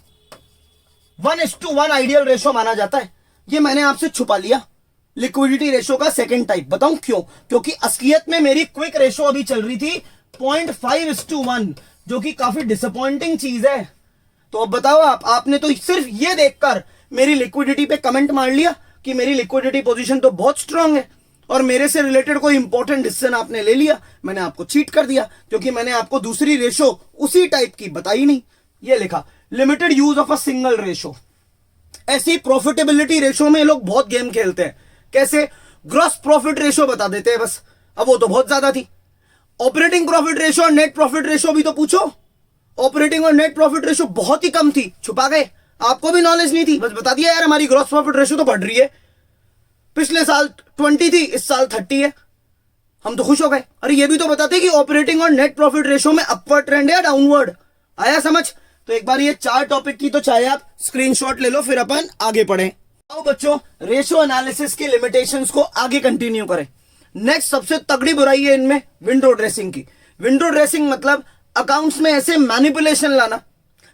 1:1 आइडियल रेशो माना जाता है। ये मैंने आपसे छुपा लिया लिक्विडिटी रेशो का सेकंड टाइप। बताऊं क्यों? क्योंकि असलियत में मेरी क्विक रेशो अभी चल रही थी 0.5:1, जो कि काफी डिसअपॉइंटिंग चीज है। तो अब बताओ आपने तो सिर्फ ये देखकर मेरी लिक्विडिटी पे कमेंट मार लिया कि मेरी लिक्विडिटी पोजीशन तो बहुत स्ट्रांग है, और मेरे से रिलेटेड कोई इंपॉर्टेंट डिसीजन आपने ले लिया। मैंने आपको चीट कर दिया, क्योंकि मैंने आपको दूसरी रेशो उसी टाइप की बताई नहीं। ये लिखा limited use of a single ratio. ऐसी प्रॉफिटेबिलिटी रेशो में लोग बहुत गेम खेलते हैं। कैसे? ग्रॉस प्रॉफिट रेशो बता देते हैं बस, अब वो तो बहुत ज्यादा थी। ऑपरेटिंग प्रॉफिट रेशो और नेट प्रॉफिट रेशो भी तो पूछो, ऑपरेटिंग और नेट प्रॉफिट रेशो बहुत ही कम थी, छुपा गए। आपको भी नॉलेज नहीं थी, बस बता दिया यार हमारी ग्रॉस प्रॉफिट रेशो तो बढ़ रही है, पिछले साल 20 थी, इस साल 30 है। हम तो खुश हो गए। अरे ये भी तो बताते कि ऑपरेटिंग और नेट प्रॉफिट रेशो में अपवर्ड ट्रेंड है या डाउनवर्ड। आया समझ? तो एक बार ये 4 टॉपिक की तो चाहे आप स्क्रीनशॉट ले लो, फिर अपन आगे पढ़ें। आओ बच्चों, रेशो एनालिसिस की लिमिटेशंस को आगे कंटिन्यू करें। नेक्स्ट सबसे तगड़ी बुराई है इनमें विंडो ड्रेसिंग की। विंडो ड्रेसिंग मतलब अकाउंट्स में ऐसे मैनिपुलेशन लाना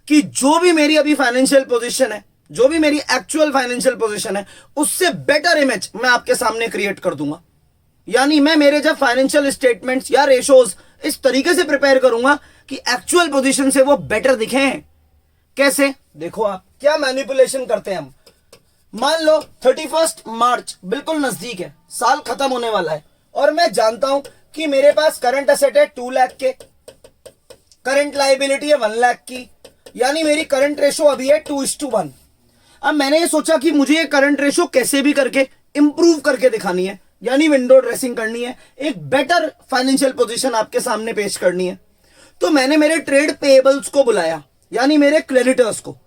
कि जो भी मेरी अभी फाइनेंशियल पोजीशन है, जो भी मेरी एक्चुअल फाइनेंशियल पोजीशन है, उससे बेटर इमेज मैं आपके सामने क्रिएट कर दूंगा। यानी मैं मेरे जब फाइनेंशियल स्टेटमेंट्स या रेशोज इस तरीके से प्रिपेयर करूंगा कि एक्चुअल पोजीशन से वो बेटर दिखें। कैसे? देखो आप क्या मैनिपुलेशन करते हैं हम। मान लो 31 मार्च बिल्कुल नजदीक है, साल खत्म होने वाला है, और मैं जानता हूं कि मेरे पास करंट एसेट है 2 लाख के, करंट लायबिलिटी है 1 लाख की, यानी मेरी करंट रेशो अभी है 2:1। अब मैंने ये सोचा कि मुझे ये करंट रेशो कैसे भी करके इंप्रूव करके दिखानी है, यानी विंडो ड्रेसिंग करनी है, एक बेटर फाइनेंशियल पोजीशन आपके सामने पेश करनी है। तो मैंने मेरे ट्रेड पेएबल्स को बुलाया, यानी मेरे क्रेडिटर्स को।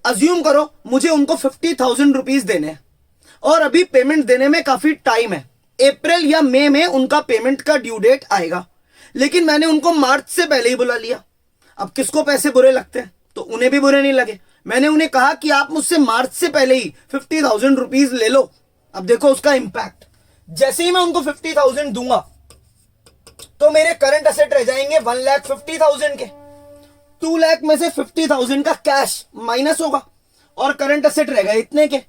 अज्यूम करो मुझे उनको 50,000 रुपीज देने हैं, और अभी पेमेंट देने में काफी टाइम है, अप्रैल या मई में उनका पेमेंट का ड्यू डेट आएगा, लेकिन मैंने उनको मार्च से पहले ही बुला लिया। अब किसको पैसे बुरे लगते हैं? तो उन्हें भी बुरे नहीं लगे। मैंने उन्हें कहा कि आप मुझसे मार्च से पहले ही 50,000 रुपीज ले लो। अब देखो उसका इंपैक्ट, जैसे ही मैं उनको 50,000 दूंगा तो मेरे करंट एसेट रह जाएंगे 1,50,000 के। 2 लाख में से 50,000 का कैश माइनस होगा और करंट एसेट रहेगा इतने के।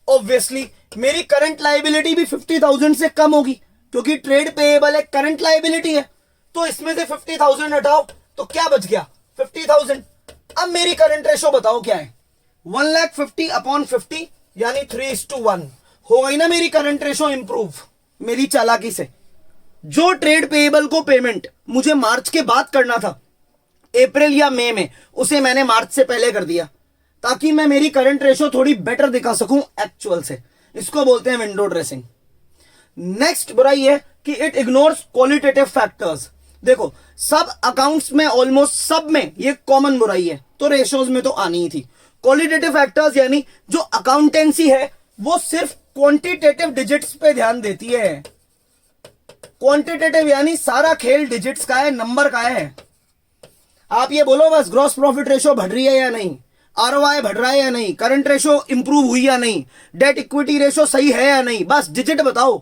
ऑब्वियसली मेरी करंट लायबिलिटी भी 50,000 से कम होगी, क्योंकि ट्रेड पेएबल एक करंट लायबिलिटी है। तो इसमें से 50,000 हटाओ तो क्या बच गया? 50,000। अब मेरी करंट रेशो बताओ क्या है? 1,50,000 अपॉन 50 यानी 3:1 हो गई ना मेरी करंट रेशो इंप्रूव मेरी चालाकी से। जो ट्रेड पेएबल को पेमेंट मुझे मार्च के बाद करना था, अप्रैल या मई में, उसे मैंने मार्च से पहले कर दिया ताकि मैं मेरी करंट रेशो थोड़ी बेटर दिखा सकूं एक्चुअल से। इसको बोलते हैं विंडो ड्रेसिंग। नेक्स्ट बुराई है कि इट इग्नोर्स क्वालिटेटिव फैक्टर्स। देखो सब अकाउंट्स में ऑलमोस्ट सब में ये कॉमन बुराई है, तो रेशोज में तो आनी ही थी। क्वालिटेटिव फैक्टर्स यानी जो अकाउंटेंसी है वो सिर्फ क्वांटिटेटिव डिजिट्स पे ध्यान देती है। क्वांटिटेटिव यानी सारा खेल डिजिट्स का है, नंबर का है। आप ये बोलो बस ग्रॉस प्रॉफिट रेशो बढ़ रही है या नहीं, आरओआई बढ़ रहा है या नहीं, करंट रेशो इंप्रूव हुई या नहीं, डेट इक्विटी रेशो सही है या नहीं, बस डिजिट बताओ।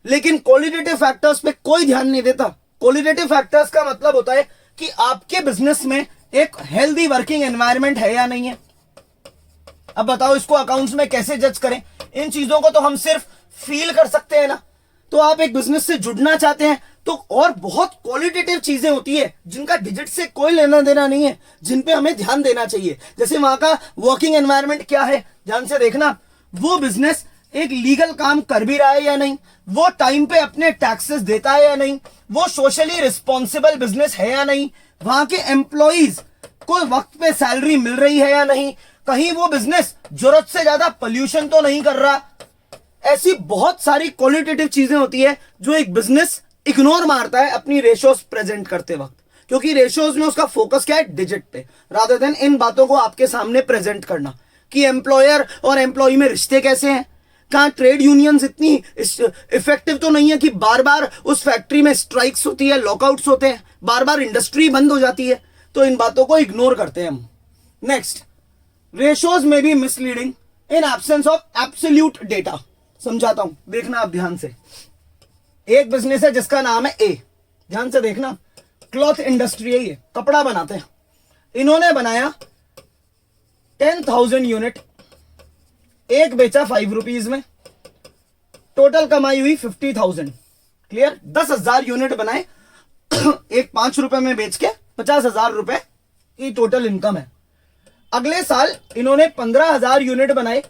लेकिन क्वालिटेटिव फैक्टर्स पे कोई ध्यान नहीं देता। क्वालिटेटिव फैक्टर्स का मतलब होता है कि आपके बिजनेस में एक हेल्दी वर्किंग एनवायरनमेंट है या नहीं है। अब बताओ इसको अकाउंट्स में कैसे जज करें? इन चीजों को तो हम सिर्फ फील कर सकते हैं ना। तो आप एक बिजनेस से जुड़ना चाहते हैं तो और बहुत क्वालिटेटिव चीजें होती है जिनका डिजिट से कोई लेना देना नहीं है, जिन पे हमें ध्यान देना चाहिए। जैसे वहां का वर्किंग एनवायरनमेंट क्या है, ध्यान से देखना। वो बिजनेस एक लीगल काम कर भी रहा है या नहीं, वो टाइम पे अपने टैक्सेस देता है या नहीं, वो सोशली रिस्पॉन्सिबल बिजनेस है या नहीं, वहां के एम्प्लॉइज को वक्त पे सैलरी मिल रही है या नहीं, कहीं वो बिजनेस जरूरत से ज्यादा पोल्यूशन तो नहीं कर रहा। ऐसी बहुत सारी क्वालिटेटिव चीजें होती है जो एक बिजनेस इग्नोर मारता है अपनी रेशोज प्रेजेंट करते वक्त, क्योंकि रेशोज में उसका फोकस क्या है? डिजिट पे, रादर देन इन बातों को आपके सामने प्रेजेंट करना कि एम्प्लॉयर और एम्प्लॉय में रिश्ते कैसे हैं, कहां ट्रेड यूनियंस इतनी इफेक्टिव तो नहीं है कि बार बार उस फैक्ट्री में स्ट्राइक्स होती है, लॉकआउट्स होते हैं, बार बार इंडस्ट्री बंद हो जाती है। तो इन बातों को इग्नोर करते हैं हम। नेक्स्ट, रेशोज में भी misleading in absence of absolute data. समझाता हूं, देखना आप ध्यान से। एक बिजनेस है जिसका नाम है ए, ध्यान से देखना। क्लॉथ इंडस्ट्री है, ये कपड़ा बनाते हैं। इन्होंने बनाया 10,000 यूनिट, एक बेचा 5 रुपीज में, टोटल कमाई हुई 50,000। क्लियर? 10,000 यूनिट बनाए, एक 5 रुपए में बेच के 50,000 रुपए की टोटल इनकम है। अगले साल इन्होंने 15,000 यूनिट बनाए,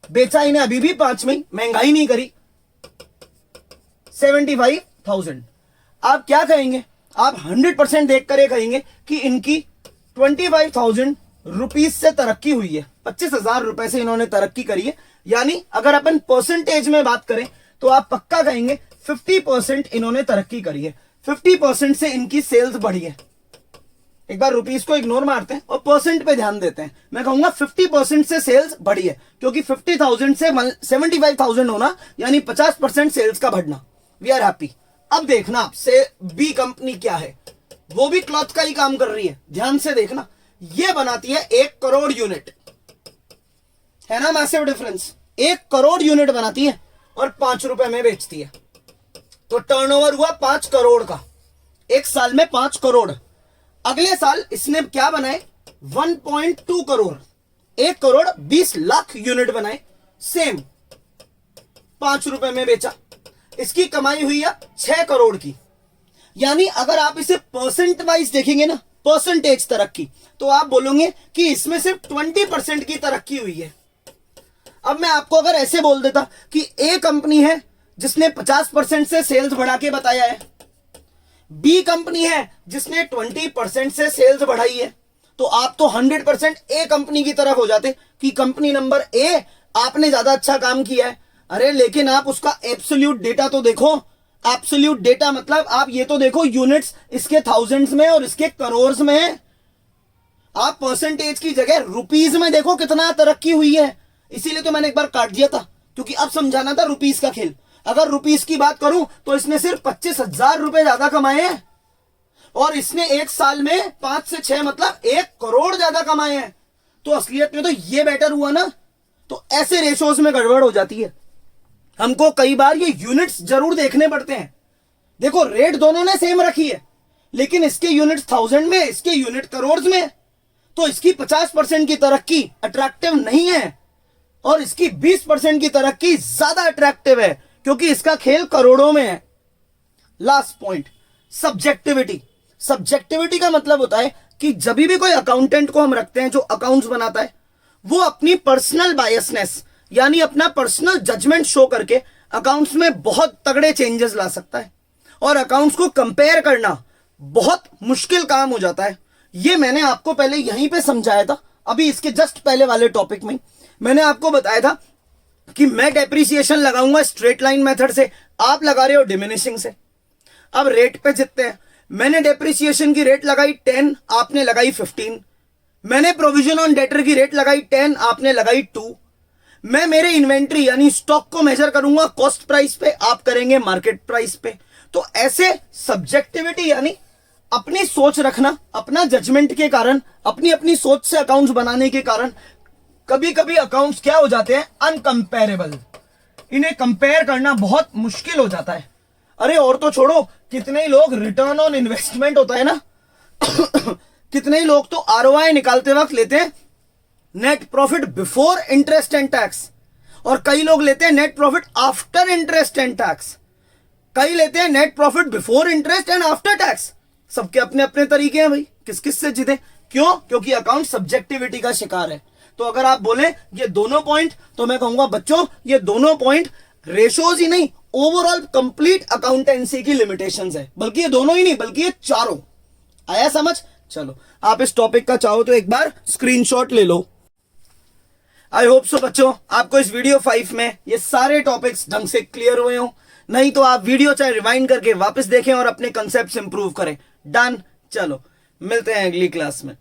बेचा इन्हें अभी भी 5 में, महंगाई नहीं करी, 75,000। आप क्या कहेंगे? आप 100% देखकर ये कहेंगे कि इनकी 25,000 रुपीज से तरक्की हुई है, 25,000 रुपए से इन्होंने तरक्की करी है। यानी अगर अपन परसेंटेज में बात करें तो आप पक्का कहेंगे 50% इन्होंने तरक्की करी है, 50% से इनकी सेल्स बढ़ी है। एक बार रुपीस को इग्नोर मारते हैं और परसेंट पे ध्यान देते हैं। मैं कहूंगा 50% से सेल्स बढ़ी है, क्योंकि 50,000 से 75,000 होना यानी 50% सेल्स का बढ़ना। We are happy. अब देखना आपसे बी कंपनी क्या है, वो भी क्लॉथ का ही काम कर रही है। ध्यान से देखना, ये बनाती है 1 करोड़ यूनिट, है ना मैसिव डिफरेंस। 1 करोड़ यूनिट बनाती है और 5 रुपए में बेचती है, तो टर्नओवर हुआ 5 करोड़ का, एक साल में 5 करोड़। अगले साल इसने क्या बनाए? 1.2 करोड़, 1 करोड़ 20 लाख यूनिट बनाए, सेम 5 रुपए में बेचा, इसकी कमाई हुई है 6 करोड़ की। यानी अगर आप इसे परसेंट वाइज देखेंगे ना, परसेंटेज तरक्की, तो आप बोलोगे कि इसमें सिर्फ 20% की तरक्की हुई है। अब मैं आपको अगर ऐसे बोल देता कि ए कंपनी है जिसने 50% से सेल्स बढ़ा के बताया है, बी कंपनी है जिसने 20% से सेल्स बढ़ाई है, तो आप तो 100% ए कंपनी की तरफ हो जाते कि कंपनी नंबर ए आपने ज्यादा अच्छा काम किया है। अरे लेकिन आप उसका एब्सोल्यूट डेटा तो देखो। एब्सोल्यूट डेटा मतलब आप ये तो देखो, यूनिट्स इसके थाउजेंड्स में और इसके करोड़ में है। आप परसेंटेज की जगह रुपीज में देखो कितना तरक्की हुई है। इसीलिए तो मैंने एक बार काट दिया था, क्योंकि अब समझाना था रुपीज का खेल। अगर रुपीज की बात करूं तो इसने सिर्फ 25,000 रुपए ज्यादा कमाए हैं, और इसने एक साल में 5 से 6 मतलब 1 करोड़ ज्यादा कमाए हैं। तो असलियत में तो ये बेटर हुआ ना। तो ऐसे रेशोज में गड़बड़ हो जाती है। हमको कई बार ये यूनिट्स जरूर देखने पड़ते हैं। देखो रेट दोनों ने सेम रखी है, लेकिन इसके यूनिट 1000 में, इसके यूनिट करोड़ में, तो इसकी 50% की तरक्की अट्रैक्टिव नहीं है और इसकी 20% की तरक्की ज्यादा अट्रैक्टिव है, क्योंकि इसका खेल करोड़ों में है। Last point, subjectivity. सब्जेक्टिविटी का मतलब होता है कि जब भी कोई अकाउंटेंट को हम रखते हैं जो अकाउंट्स बनाता है, वो अपनी पर्सनल बायसनेस यानी अपना पर्सनल जजमेंट शो करके अकाउंट्स में बहुत तगड़े चेंजेस ला सकता है और अकाउंट्स को कंपेयर करना बहुत मुश्किल काम हो जाता है। ये मैंने आपको पहले यहीं पे समझाया था, अभी इसके जस्ट पहले वाले टॉपिक में मैंने आपको बताया था कि मैं डेप्रिसिएशन लगाऊंगा स्ट्रेट लाइन मेथड से, आप लगा रहे हो डिमिनिशिंग से। अब रेट पे जितते हैं, मैंने डेप्रिसिएशन की रेट लगाई 10, आपने लगाई 15। मैंने प्रोविजन ऑन डेटर की रेट लगाई 10, आपने लगाई 2। मैं मेरे इन्वेंट्री यानी स्टॉक को मेजर करूंगा कॉस्ट प्राइस पे, आप करेंगे मार्केट प्राइस पे। तो ऐसे सब्जेक्टिविटी यानी अपनी सोच रखना, अपना जजमेंट के कारण, अपनी अपनी सोच से अकाउंट्स बनाने के कारण कभी कभी अकाउंट्स क्या हो जाते हैं, अनकंपेरेबल। इन्हें कंपेयर करना बहुत मुश्किल हो जाता है। अरे और तो छोड़ो, कितने ही लोग रिटर्न ऑन इन्वेस्टमेंट होता है ना कितने ही लोग तो आरओआई निकालते वक्त लेते हैं net profit before interest and tax, और कई लोग लेते हैं net profit after interest and tax, कई लेते हैं net profit before interest and after tax. सबके अपने अपने तरीके हैं भाई, किस किस से जीते। क्यों? क्योंकि अकाउंट सब्जेक्टिविटी का शिकार है। तो अगर आप बोले ये दोनों पॉइंट, तो मैं कहूंगा बच्चों ये दोनों पॉइंट रेशोज ही नहीं, ओवरऑल कंप्लीट अकाउंटेंसी की लिमिटेशंस है। बल्कि ये दोनों ही नहीं, बल्कि ये चारों। आया समझ? चलो आप इस टॉपिक का चाहो तो एक बार स्क्रीनशॉट ले लो। आई होप सो बच्चों आपको इस वीडियो 5 में ये सारे टॉपिक्स ढंग से क्लियर हुए हो। नहीं तो आप वीडियो चाहे रिवाइंड करके वापस देखें और अपने कंसेप्ट्स इंप्रूव करें। डन? चलो मिलते हैं अगली क्लास में।